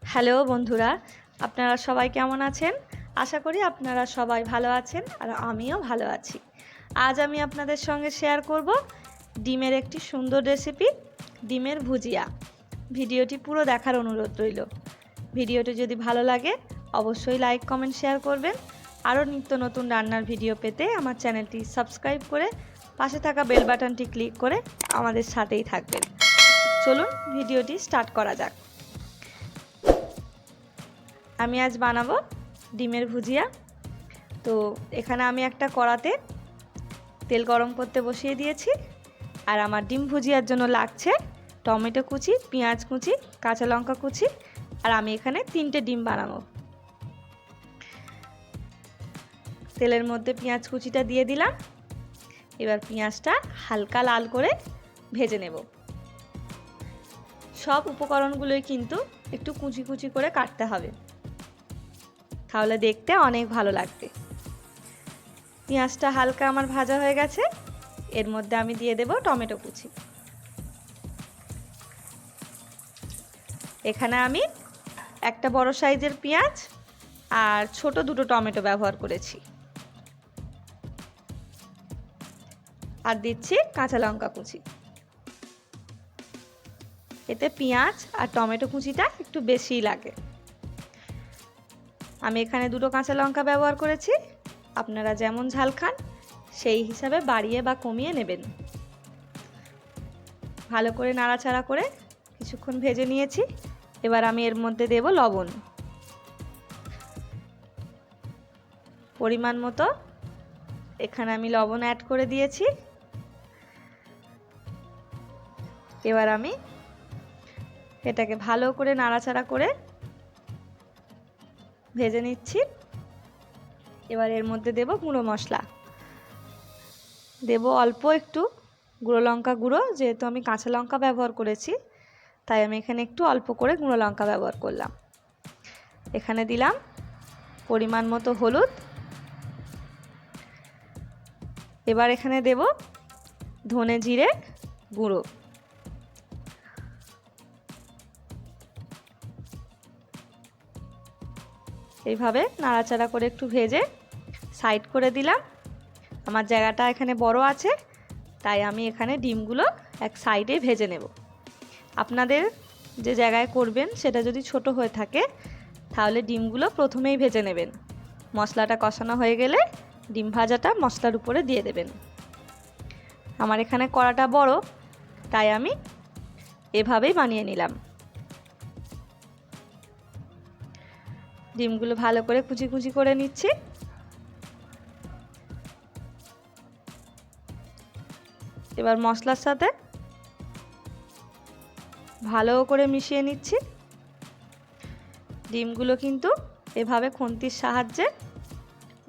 Hello বন্ধুরা, আপনারা সবাই কেমন আছেন? আশা করি আপনারা সবাই ভালো আছেন আর আমিও ভালো আছি। আজ আমি আপনাদের সঙ্গে শেয়ার করব ডিমের একটি সুন্দর রেসিপি, ডিমের ভুজিয়া। ভিডিওটি পুরো দেখার অনুরোধ রইল। ভিডিওটি যদি ভালো লাগে অবশ্যই লাইক, কমেন্ট, শেয়ার করবেন। আরও নিত্য নতুন রান্নার ভিডিও পেতে আমার চ্যানেলটি সাবস্ক্রাইব করে পাশে থাকা বেল বাটনটি ক্লিক করে আমাদের সাথেই থাকবেন। চলুন ভিডিওটি স্টার্ট করা যাক। আমি আজ বানাবো ডিমের ভুজিয়া। তো এখানে আমি একটা কড়াতে তেল গরম করতে বসিয়ে দিয়েছি। আর আমার ডিম ভুজিয়ার জন্য লাগছে টমেটো কুচি, পেঁয়াজ কুচি, কাঁচা লঙ্কা কুচি, আর আমি এখানে 3টে ডিম বানাবো। তেলের মধ্যে পেঁয়াজ কুচিটা দিয়ে দিলাম। এবার পেঁয়াজটা হালকা লাল করে ভেজে নেব। সব উপকরণগুলোই কিন্তু একটু কুচি কুচি করে কাটতে হবে, তাহলে দেখতে অনেক ভালো লাগবে। পেঁয়াজটা হালকা আমার ভাজা হয়ে গেছে। এর মধ্যে আমি দিয়ে দেব টমেটো কুচি। এখানে আমি একটা বড় সাইজের পেঁয়াজ আর ছোট দুটো টমেটো ব্যবহার করেছি। আর দিচ্ছি কাঁচা লঙ্কা কুচি। এতে পেঁয়াজ আর টমেটো কুচিটা একটু বেশিই লাগে। আমি এখানে দুটো কাঁচা লঙ্কা ব্যবহার করেছি। আপনারা যেমন ঝাল খান সেই হিসাবে বাড়িয়ে বা কমিয়ে নেবেন। ভালো করে নাড়াচাড়া করে কিছুক্ষণ ভেজে নিয়েছি। এবার আমি এর মধ্যে দেব লবণ পরিমাণ মতো। এখানে আমি লবণ অ্যাড করে দিয়েছি। এবার আমি এটাকে ভালো করে নাড়াচাড়া করে ভেজে নিচ্ছি। এবার এর মধ্যে দেব গুঁড়ো মশলা। দেব অল্প একটু গুঁড়ো লঙ্কা গুঁড়ো, যেহেতু আমি কাঁচা লঙ্কা ব্যবহার করেছি তাই আমি এখানে একটু অল্প করে গুঁড়ো লঙ্কা ব্যবহার করলাম। এখানে দিলাম পরিমাণ মতো হলুদ। এবার এখানে দেব ধনে জিরে গুঁড়ো। এইভাবে নাড়াচাড়া করে একটু ভেজে সাইড করে দিলাম। আমার জায়গাটা এখানে বড় আছে তাই আমি এখানে ডিমগুলো এক সাইডে ভেজে নেব। আপনাদের যে জায়গায় করবেন সেটা যদি ছোট হয়ে থাকে তাহলে ডিমগুলো প্রথমেই ভেজে নেবেন। মশলাটা কষানো হয়ে গেলে ডিম ভাজাটা মশলার উপরে দিয়ে দেবেন। আমার এখানে কড়াটা বড় তাই আমি এভাবেই বানিয়ে নিলাম। ডিমগুলো ভালো করে কুচি কুচি করে নিচ্ছি। এবার মশলার সাথে ভালো করে মিশিয়ে নিচ্ছি। ডিমগুলো কিন্তু এভাবে খুন্তির সাহায্যে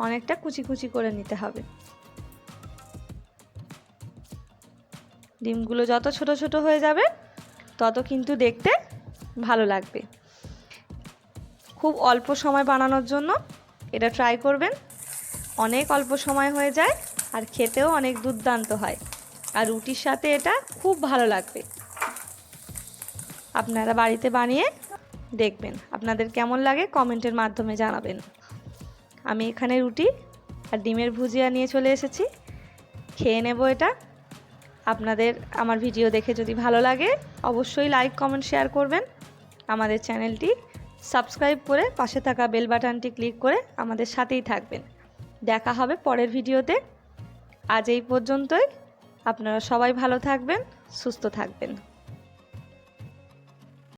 অনেকটা কুচি কুচি করে নিতে হবে। ডিমগুলো যত ছোট ছোট হয়ে যাবে তত কিন্তু দেখতে ভালো লাগবে। খুব অল্প সময় বানানোর জন্য এটা ট্রাই করবেন। অনেক অল্প সময় হয়ে যায় আর খেতেও অনেক দুর্দান্ত হয়। আর রুটির সাথে এটা খুব ভালো লাগবে। আপনারা বাড়িতে বানিয়ে দেখবেন, আপনাদের কেমন লাগে কমেন্টের মাধ্যমে জানাবেন। আমি এখানে রুটি আর ডিমের ভুজিয়া নিয়ে চলে এসেছি। খেয়ে নেব এটা। আপনাদের আমার ভিডিও দেখে যদি ভালো লাগে অবশ্যই লাইক, কমেন্ট, শেয়ার করবেন। আমাদের চ্যানেলটি সাবস্ক্রাইব করে পাশে থাকা বেল বাটনটি ক্লিক করে আমাদের সাথেই থাকবেন। দেখা হবে পরের ভিডিওতে। আজ এই পর্যন্তই। আপনারা সবাই ভালো থাকবেন, সুস্থ থাকবেন।